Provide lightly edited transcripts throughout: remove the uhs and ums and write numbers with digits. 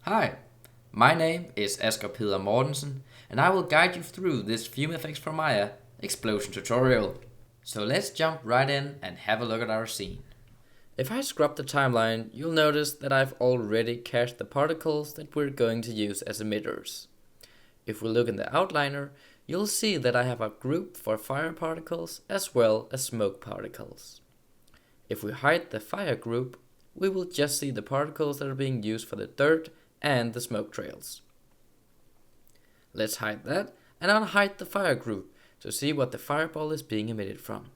Hi, my name is Asger Peder Mortensen and I will guide you through this FumeFX for Maya explosion tutorial. So let's jump right in and have a look at our scene. If I scrub the timeline, you'll notice that I've already cached the particles that we're going to use as emitters. If we look in the outliner, you'll see that I have a group for fire particles as well as smoke particles. If we hide the fire group, we will just see the particles that are being used for the dirt and the smoke trails. Let's hide that and unhide the fire group to see what the fireball is being emitted from.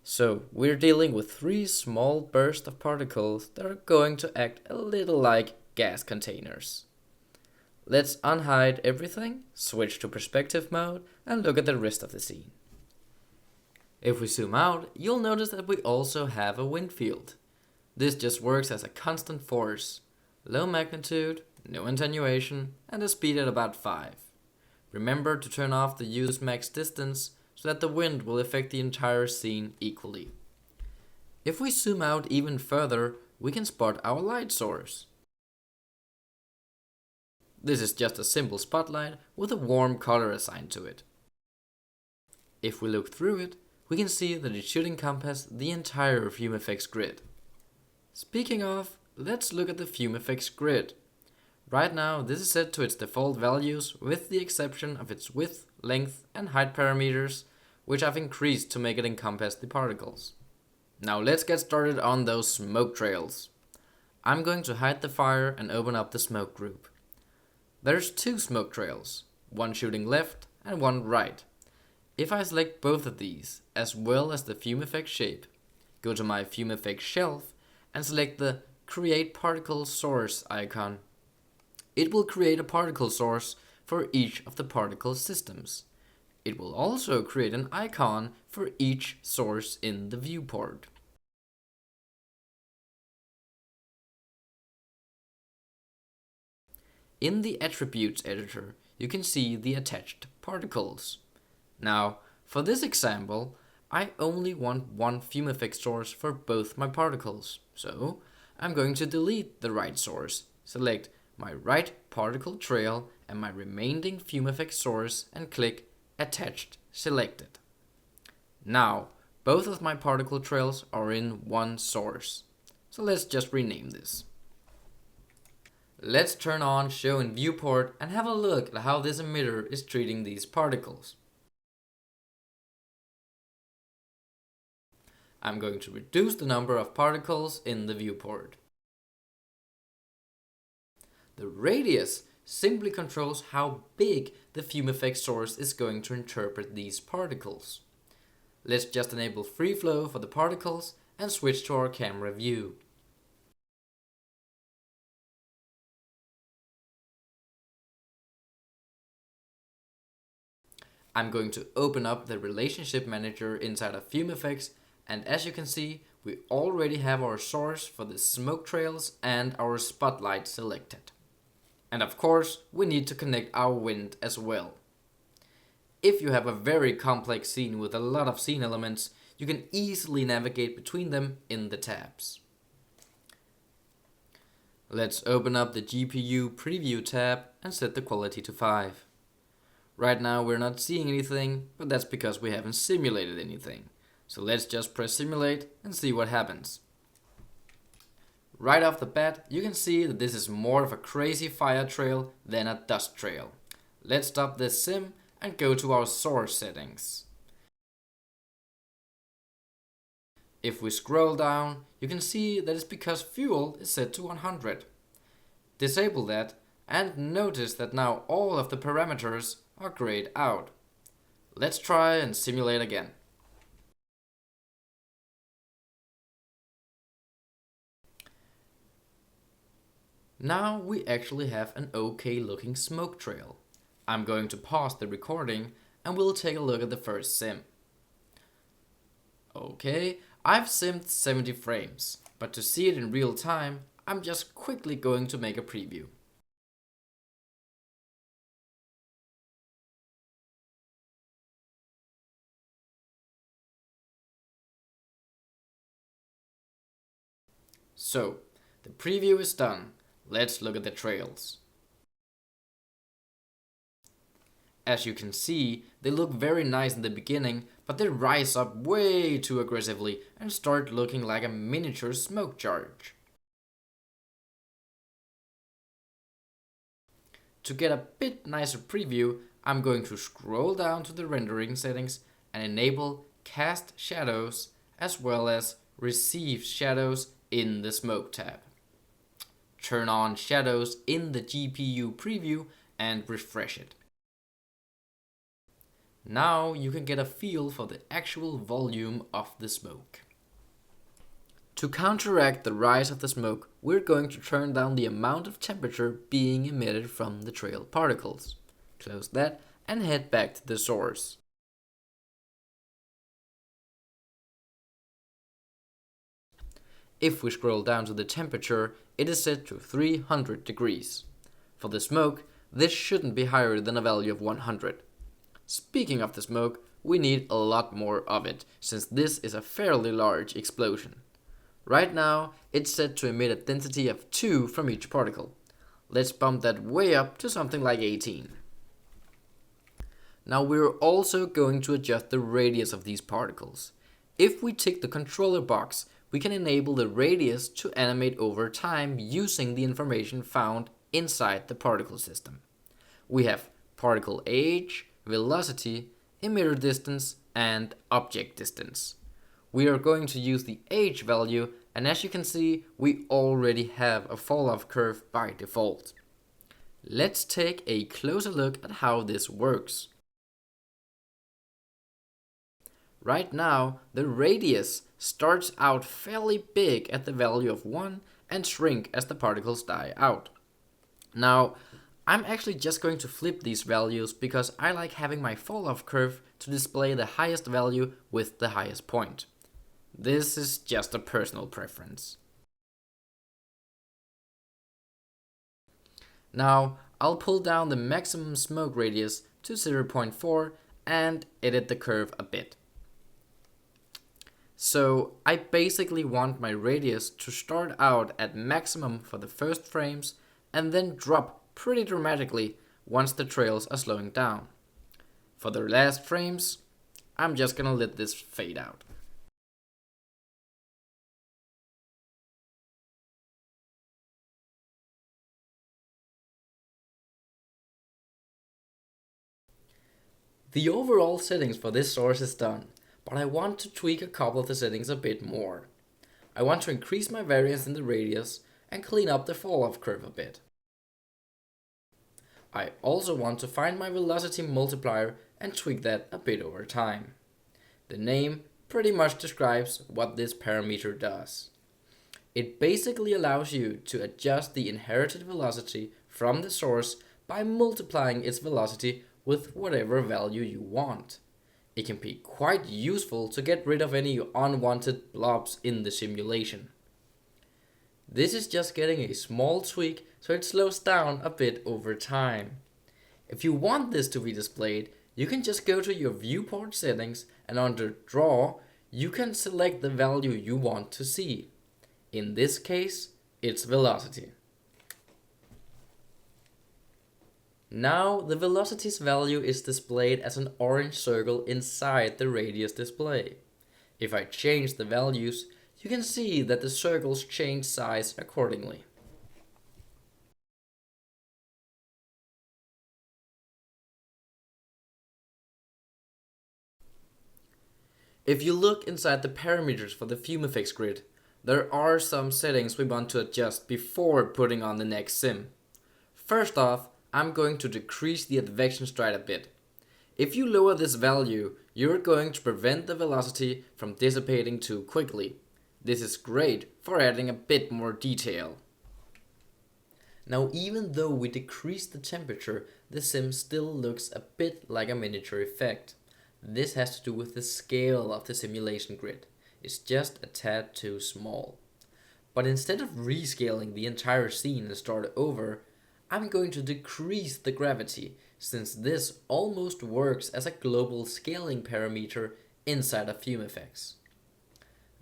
So we're dealing with 3 small bursts of particles that are going to act a little like gas containers. Let's unhide everything, switch to perspective mode and look at the rest of the scene. If we zoom out, you'll notice that we also have a wind field. This just works as a constant force. Low magnitude, no attenuation, and a speed at about 5. Remember to turn off the use max distance so that the wind will affect the entire scene equally. If we zoom out even further, we can spot our light source. This is just a simple spotlight with a warm color assigned to it. If we look through it, we can see that it should encompass the entire FumeFX grid. Speaking of, let's look at the FumeFX grid. Right now, this is set to its default values with the exception of its width, length and height parameters, which I've increased to make it encompass the particles. Now let's get started on those smoke trails. I'm going to hide the fire and open up the smoke group. There's 2 smoke trails, one shooting left and one right. If I select both of these, as well as the FumeFX shape, go to my FumeFX shelf and select the Create Particle Source icon. It will create a particle source for each of the particle systems. It will also create an icon for each source in the viewport. In the Attributes editor, you can see the attached particles. Now, for this example, I only want one FumeFX source for both my particles, so I'm going to delete the right source, select my right particle trail and my remaining FumeFX source and click Attached Selected. Now, both of my particle trails are in one source, so let's just rename this. Let's turn on Show in Viewport and have a look at how this emitter is treating these particles. I'm going to reduce the number of particles in the viewport. The radius simply controls how big the FumeFX source is going to interpret these particles. Let's just enable free flow for the particles and switch to our camera view. I'm going to open up the relationship manager inside of FumeFX, and as you can see, we already have our source for the smoke trails and our spotlight selected. And of course, we need to connect our wind as well. If you have a very complex scene with a lot of scene elements, you can easily navigate between them in the tabs. Let's open up the GPU Preview tab and set the quality to 5. Right now we're not seeing anything, but that's because we haven't simulated anything. So let's just press simulate and see what happens. Right off the bat, you can see that this is more of a crazy fire trail than a dust trail. Let's stop this sim and go to our source settings. If we scroll down, you can see that it's because fuel is set to 100. Disable that and notice that now all of the parameters are grayed out. Let's try and simulate again. Now we actually have an okay looking smoke trail. I'm going to pause the recording and we'll take a look at the first sim. Okay, I've simmed 70 frames, but to see it in real time, I'm just quickly going to make a preview. So, the preview is done. let's look at the trails. As you can see, they look very nice in the beginning, but they rise up way too aggressively and start looking like a miniature smoke charge. To get a bit nicer preview, I'm going to scroll down to the rendering settings and enable cast shadows as well as receive shadows in the smoke tab. Turn on shadows in the GPU preview and refresh it. Now you can get a feel for the actual volume of the smoke. To counteract the rise of the smoke, we're going to turn down the amount of temperature being emitted from the trail particles. Close that and head back to the source. If we scroll down to the temperature, it is set to 300 degrees. For the smoke, this shouldn't be higher than a value of 100. Speaking of the smoke, we need a lot more of it, since this is a fairly large explosion. Right now, it's set to emit a density of 2 from each particle. Let's bump that way up to something like 18. Now we're also going to adjust the radius of these particles. If we tick the controller box, we can enable the radius to animate over time using the information found inside the particle system. We have particle age, velocity, emitter distance, and object distance. We are going to use the age value, and as you can see, we already have a fall-off curve by default. Let's take a closer look at how this works. Right now, the radius starts out fairly big at the value of 1 and shrink as the particles die out. Now, I'm actually just going to flip these values because I like having my fall-off curve to display the highest value with the highest point. This is just a personal preference. Now, I'll pull down the maximum smoke radius to 0.4 and edit the curve a bit. So I basically want my radius to start out at maximum for the first frames and then drop pretty dramatically once the trails are slowing down. For the last frames, I'm just gonna let this fade out. The overall settings for this source is done, but I want to tweak a couple of the settings a bit more. I want to increase my variance in the radius and clean up the fall-off curve a bit. I also want to find my velocity multiplier and tweak that a bit over time. The name pretty much describes what this parameter does. It basically allows you to adjust the inherited velocity from the source by multiplying its velocity with whatever value you want. It can be quite useful to get rid of any unwanted blobs in the simulation. This is just getting a small tweak so it slows down a bit over time. If you want this to be displayed, you can just go to your viewport settings and under Draw, you can select the value you want to see. In this case, it's velocity. Now the velocity's value is displayed as an orange circle inside the radius display. If I change the values, you can see that the circles change size accordingly. If you look inside the parameters for the FumeFX grid, there are some settings we want to adjust before putting on the next sim. First off, I'm going to decrease the advection stride a bit. If you lower this value, you're going to prevent the velocity from dissipating too quickly. This is great for adding a bit more detail. Now, even though we decrease the temperature, the sim still looks a bit like a miniature effect. This has to do with the scale of the simulation grid. It's just a tad too small. But instead of rescaling the entire scene and start over, I'm going to decrease the gravity, since this almost works as a global scaling parameter inside of FumeFX.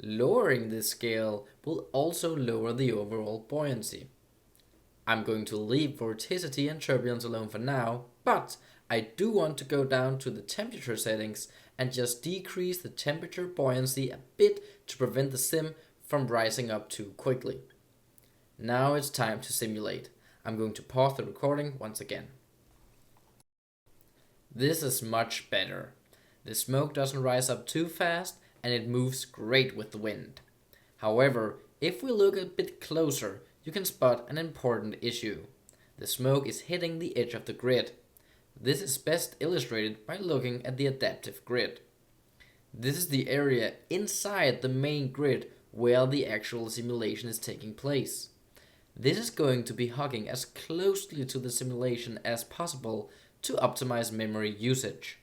Lowering this scale will also lower the overall buoyancy. I'm going to leave vorticity and turbulence alone for now, but I do want to go down to the temperature settings and just decrease the temperature buoyancy a bit to prevent the sim from rising up too quickly. Now it's time to simulate. I'm going to pause the recording once again. This is much better. The smoke doesn't rise up too fast and it moves great with the wind. However, if we look a bit closer, you can spot an important issue. The smoke is hitting the edge of the grid. This is best illustrated by looking at the adaptive grid. This is the area inside the main grid where the actual simulation is taking place. This is going to be hugging as closely to the simulation as possible to optimize memory usage.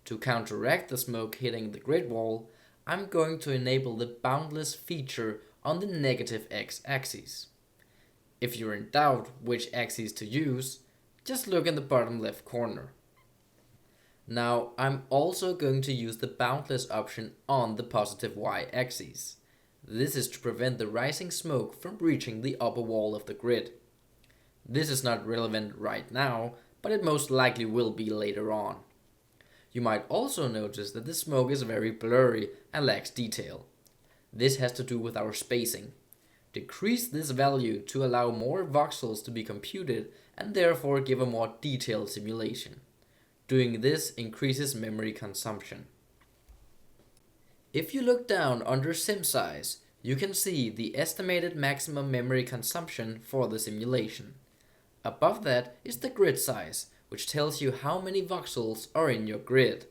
To counteract the smoke hitting the grid wall, I'm going to enable the boundless feature on the negative x-axis. If you're in doubt which axis to use, just look in the bottom left corner. Now I'm also going to use the boundless option on the positive y-axis. This is to prevent the rising smoke from reaching the upper wall of the grid. This is not relevant right now, but it most likely will be later on. You might also notice that the smoke is very blurry and lacks detail. This has to do with our spacing. Decrease this value to allow more voxels to be computed and therefore give a more detailed simulation. Doing this increases memory consumption. If you look down under sim size, you can see the estimated maximum memory consumption for the simulation. Above that is the grid size, which tells you how many voxels are in your grid.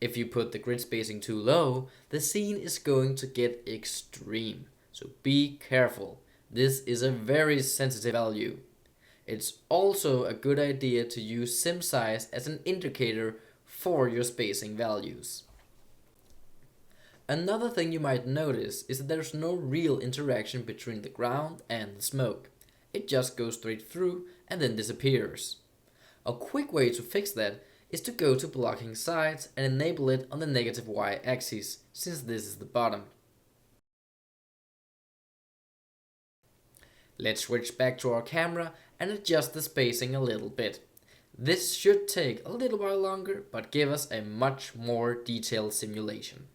If you put the grid spacing too low, the scene is going to get extreme. So be careful. This is a very sensitive value. It's also a good idea to use sim size as an indicator for your spacing values. Another thing you might notice is that there's no real interaction between the ground and the smoke. It just goes straight through and then disappears. A quick way to fix that is to go to blocking sides and enable it on the negative y-axis, since this is the bottom. Let's switch back to our camera and adjust the spacing a little bit. This should take a little while longer, but give us a much more detailed simulation.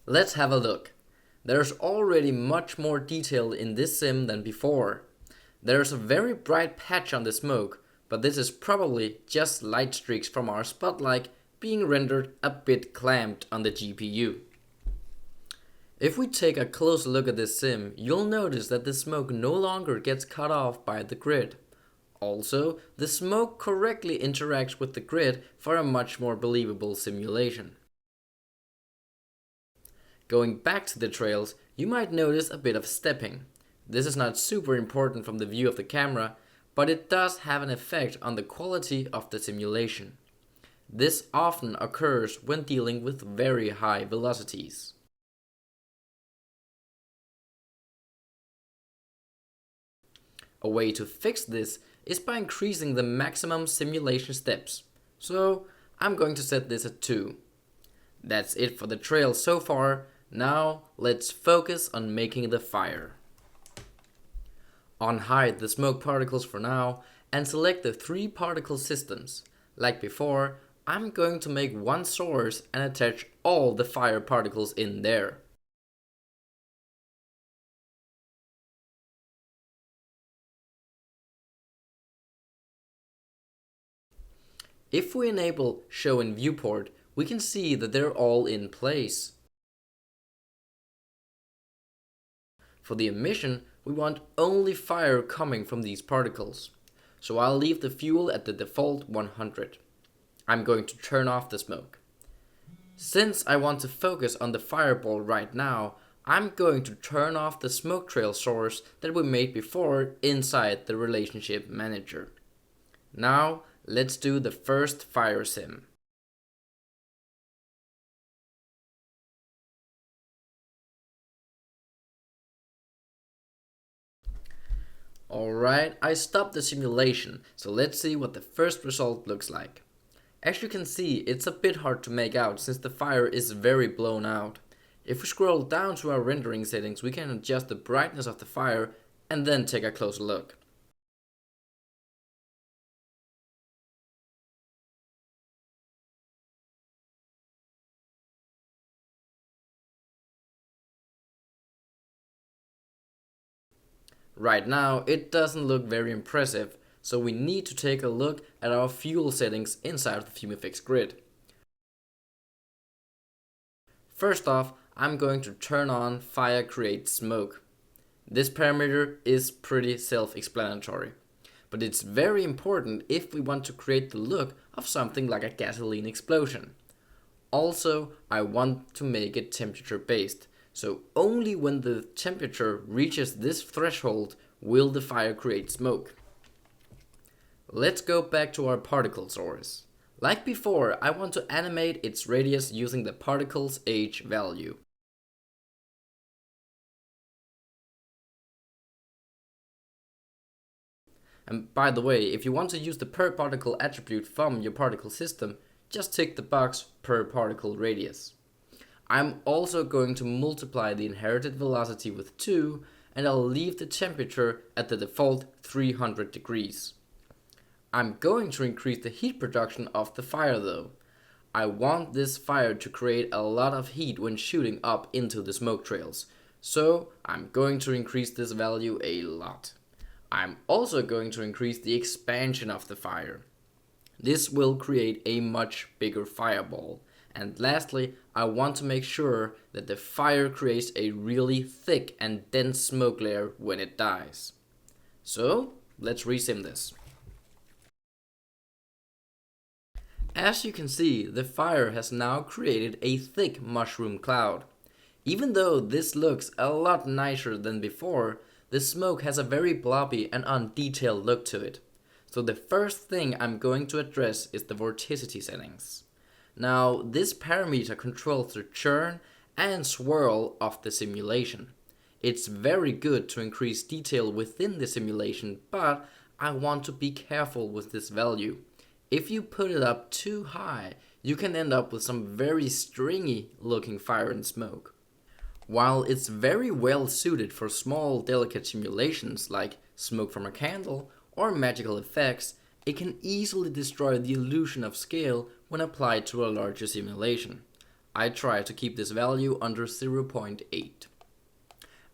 Let's have a look. There's already much more detail in this sim than before. There's a very bright patch on the smoke, but this is probably just light streaks from our spotlight being rendered a bit clamped on the GPU. If we take a close look at this sim, you'll notice that the smoke no longer gets cut off by the grid. Also, the smoke correctly interacts with the grid for a much more believable simulation. Going back to the trails, you might notice a bit of stepping. This is not super important from the view of the camera, but it does have an effect on the quality of the simulation. This often occurs when dealing with very high velocities. A way to fix this is by increasing the maximum simulation steps. So I'm going to set this at 2. That's it for the trail so far. Now let's focus on making the fire. Unhide the smoke particles for now and select the 3 particle systems. Like before, I'm going to make one source and attach all the fire particles in there. If we enable Show in Viewport, we can see that they're all in place. For the emission, we want only fire coming from these particles. So I'll leave the fuel at the default 100. I'm going to turn off the smoke. Since I want to focus on the fireball right now, I'm going to turn off the smoke trail source that we made before inside the relationship manager. Now let's do the first fire sim. Alright, I stopped the simulation, so let's see what the first result looks like. As you can see, it's a bit hard to make out since the fire is very blown out. If we scroll down to our rendering settings, we can adjust the brightness of the fire and then take a closer look. Right now, it doesn't look very impressive, so we need to take a look at our fuel settings inside of the FumeFX grid. First off, I'm going to turn on Fire Create Smoke. This parameter is pretty self-explanatory, but it's very important if we want to create the look of something like a gasoline explosion. Also, I want to make it temperature based, so only when the temperature reaches this threshold will the fire create smoke. Let's go back to our particle source. Like before, I want to animate its radius using the particle's age value. And by the way, if you want to use the per particle attribute from your particle system, just tick the box per particle radius. I'm also going to multiply the inherited velocity with 2, and I'll leave the temperature at the default 300 degrees. I'm going to increase the heat production of the fire though. I want this fire to create a lot of heat when shooting up into the smoke trails, so I'm going to increase this value a lot. I'm also going to increase the expansion of the fire. This will create a much bigger fireball. And lastly, I want to make sure that the fire creates a really thick and dense smoke layer when it dies. So, let's resim this. As you can see, the fire has now created a thick mushroom cloud. Even though this looks a lot nicer than before, the smoke has a very blobby and undetailed look to it. So the first thing I'm going to address is the vorticity settings. Now, this parameter controls the churn and swirl of the simulation. It's very good to increase detail within the simulation, but I want to be careful with this value. If you put it up too high, you can end up with some very stringy looking fire and smoke. While it's very well suited for small delicate simulations like smoke from a candle or magical effects, it can easily destroy the illusion of scale when applied to a larger simulation. I try to keep this value under 0.8.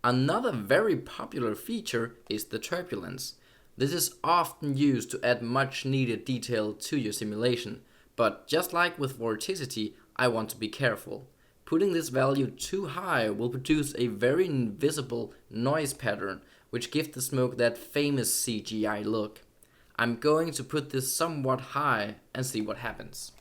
Another very popular feature is the turbulence. This is often used to add much needed detail to your simulation, but just like with vorticity, I want to be careful. Putting this value too high will produce a very invisible noise pattern, which gives the smoke that famous CGI look. I'm going to put this somewhat high and see what happens.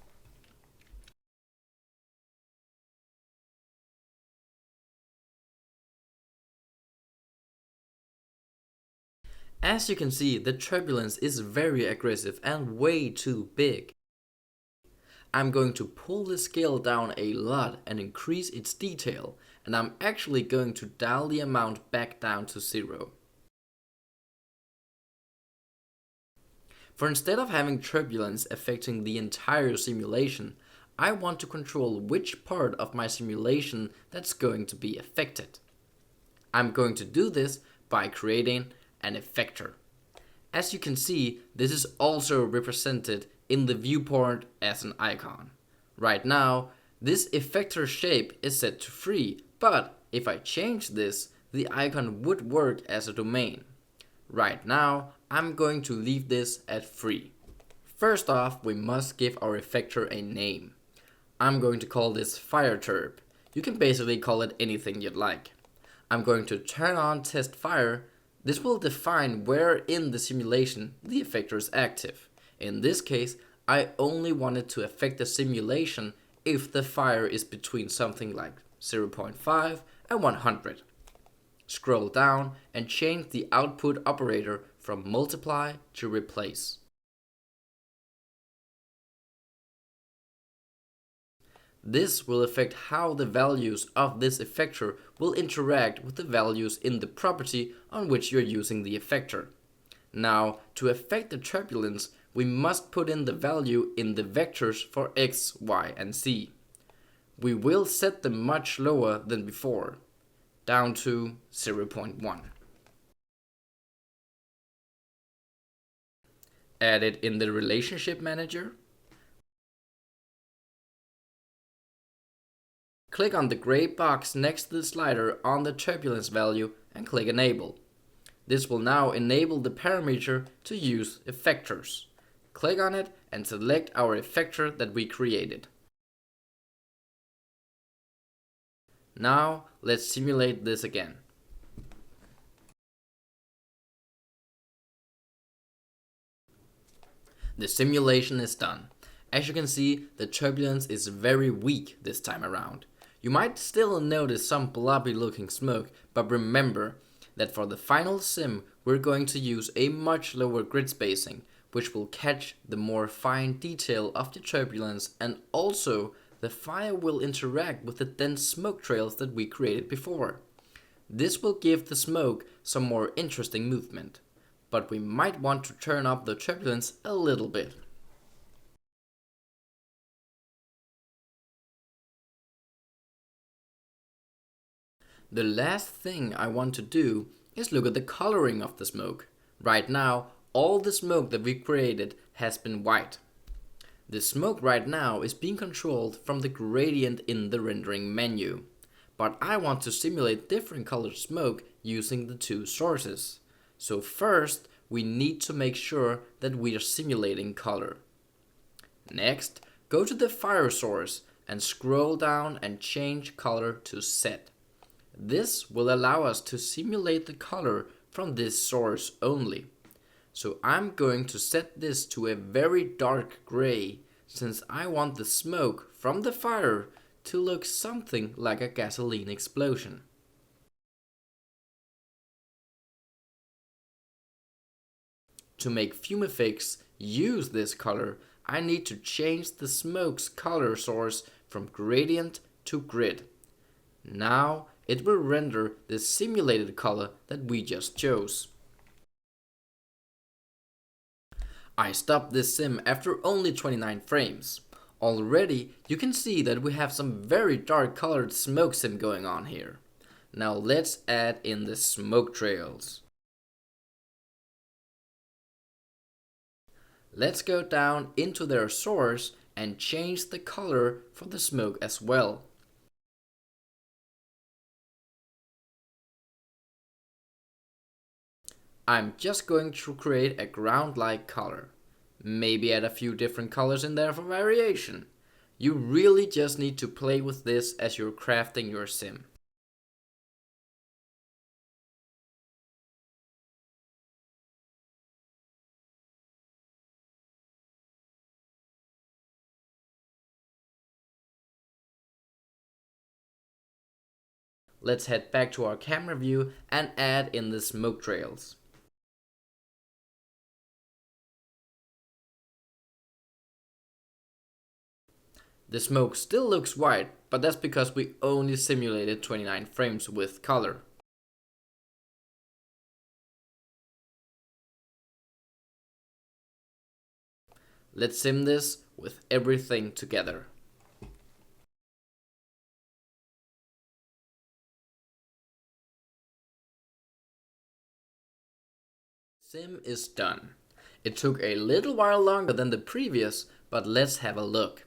As you can see, the turbulence is very aggressive and way too big. I'm going to pull the scale down a lot and increase its detail, and I'm actually going to dial the amount back down to 0. For instead of having turbulence affecting the entire simulation, I want to control which part of my simulation that's going to be affected. I'm going to do this by creating an effector. As you can see, this is also represented in the viewport as an icon. Right now, this effector shape is set to free, but if I change this, the icon would work as a domain. Right now, I'm going to leave this at free. First off, we must give our effector a name. I'm going to call this FireTurb. You can basically call it anything you'd like. I'm going to turn on test fire. This will define where in the simulation the effector is active. In this case, I only want it to affect the simulation if the fire is between something like 0.5 and 100. Scroll down and change the output operator from multiply to replace. This will affect how the values of this effector will interact with the values in the property on which you're using the effector. Now, to affect the turbulence, we must put in the value in the vectors for x, y, and z. We will set them much lower than before, down to 0.1. Add it in the relationship manager. Click on the gray box next to the slider on the turbulence value and click Enable. This will now enable the parameter to use effectors. Click on it and select our effector that we created. Now let's simulate this again. The simulation is done. As you can see, the turbulence is very weak this time around. You might still notice some blobby looking smoke, but remember that for the final sim we're going to use a much lower grid spacing, which will catch the more fine detail of the turbulence, and also the fire will interact with the dense smoke trails that we created before. This will give the smoke some more interesting movement, but we might want to turn up the turbulence a little bit. The last thing I want to do is look at the coloring of the smoke. Right now, all the smoke that we created has been white. The smoke right now is being controlled from the gradient in the rendering menu. But I want to simulate different colored smoke using the two sources. So first, we need to make sure that we are simulating color. Next, go to the fire source and scroll down and change color to set. This will allow us to simulate the color from this source only. So I'm going to set this to a very dark gray, since I want the smoke from the fire to look something like a gasoline explosion. To make FumeFX use this color, I need to change the smoke's color source from gradient to grid. Now it will render the simulated color that we just chose. I stopped this sim after only 29 frames. Already you can see that we have some very dark colored smoke sim going on here. Now let's add in the smoke trails. Let's go down into their source and change the color for the smoke as well. I'm just going to create a ground-like color. Maybe add a few different colors in there for variation. You really just need to play with this as you're crafting your sim. Let's head back to our camera view and add in the smoke trails. The smoke still looks white, but that's because we only simulated 29 frames with color. Let's sim this with everything together. Sim is done. It took a little while longer than the previous, but let's have a look.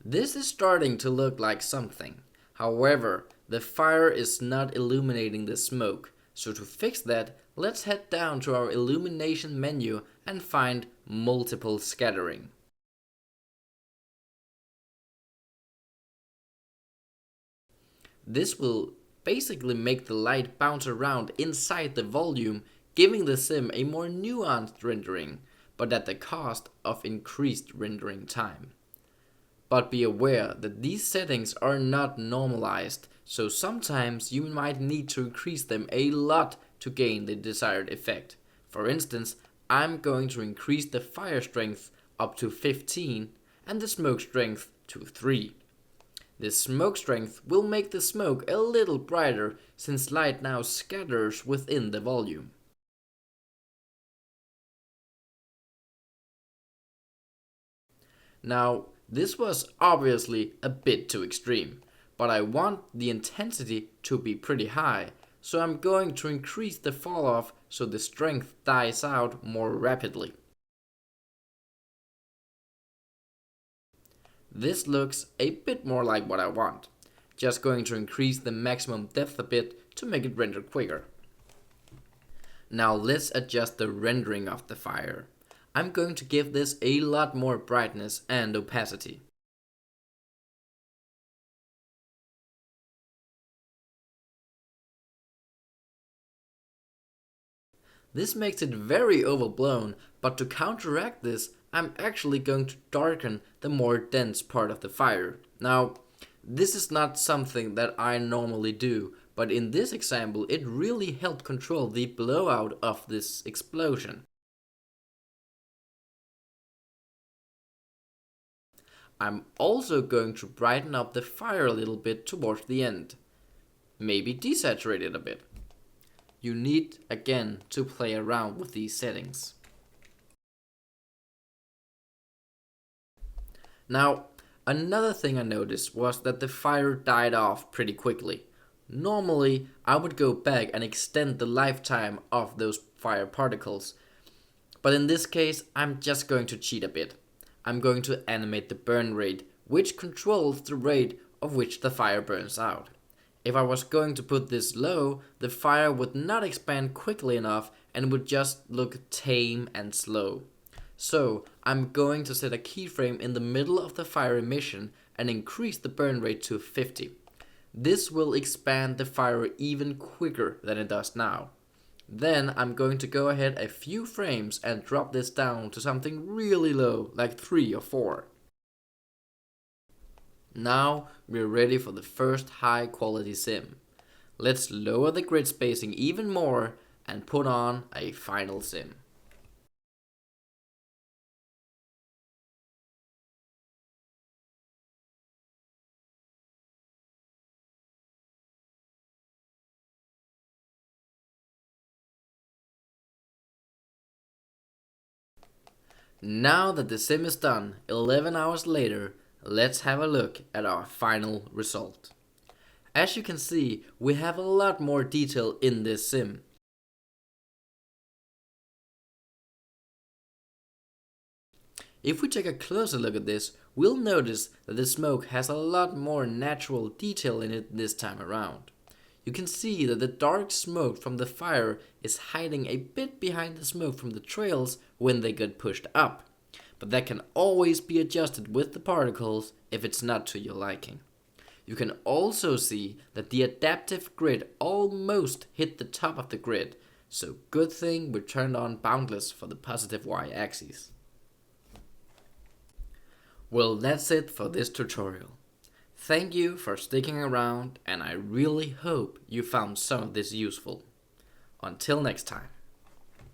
This is starting to look like something. However, the fire is not illuminating the smoke, so to fix that, let's head down to our illumination menu and find multiple scattering. This will basically make the light bounce around inside the volume, giving the sim a more nuanced rendering, but at the cost of increased rendering time. But be aware that these settings are not normalized, so sometimes you might need to increase them a lot to gain the desired effect. For instance, I'm going to increase the fire strength up to 15 and the smoke strength to 3. The smoke strength will make the smoke a little brighter since light now scatters within the volume. Now, this was obviously a bit too extreme, but I want the intensity to be pretty high, so I'm going to increase the fall off so the strength dies out more rapidly. This looks a bit more like what I want. Just going to increase the maximum depth a bit to make it render quicker. Now let's adjust the rendering of the fire. I'm going to give this a lot more brightness and opacity. This makes it very overblown, but to counteract this, I'm actually going to darken the more dense part of the fire. Now, this is not something that I normally do, but in this example it really helped control the blowout of this explosion. I'm also going to brighten up the fire a little bit towards the end. Maybe desaturate it a bit. You need, again, to play around with these settings. Now, another thing I noticed was that the fire died off pretty quickly. Normally, I would go back and extend the lifetime of those fire particles, but in this case, I'm just going to cheat a bit. I'm going to animate the burn rate, which controls the rate of which the fire burns out. If I was going to put this low, the fire would not expand quickly enough and would just look tame and slow. So I'm going to set a keyframe in the middle of the fire emission and increase the burn rate to 50. This will expand the fire even quicker than it does now. Then I'm going to go ahead a few frames and drop this down to something really low, like 3 or 4. Now we're ready for the first high quality sim. Let's lower the grid spacing even more and put on a final sim. Now that the sim is done, 11 hours later, let's have a look at our final result. As you can see, we have a lot more detail in this sim. If we take a closer look at this, we'll notice that the smoke has a lot more natural detail in it this time around. You can see that the dark smoke from the fire is hiding a bit behind the smoke from the trails when they get pushed up, but that can always be adjusted with the particles if it's not to your liking. You can also see that the adaptive grid almost hit the top of the grid, so good thing we turned on boundless for the positive y-axis. Well, that's it for this tutorial. Thank you for sticking around, and I really hope you found some of this useful. Until next time.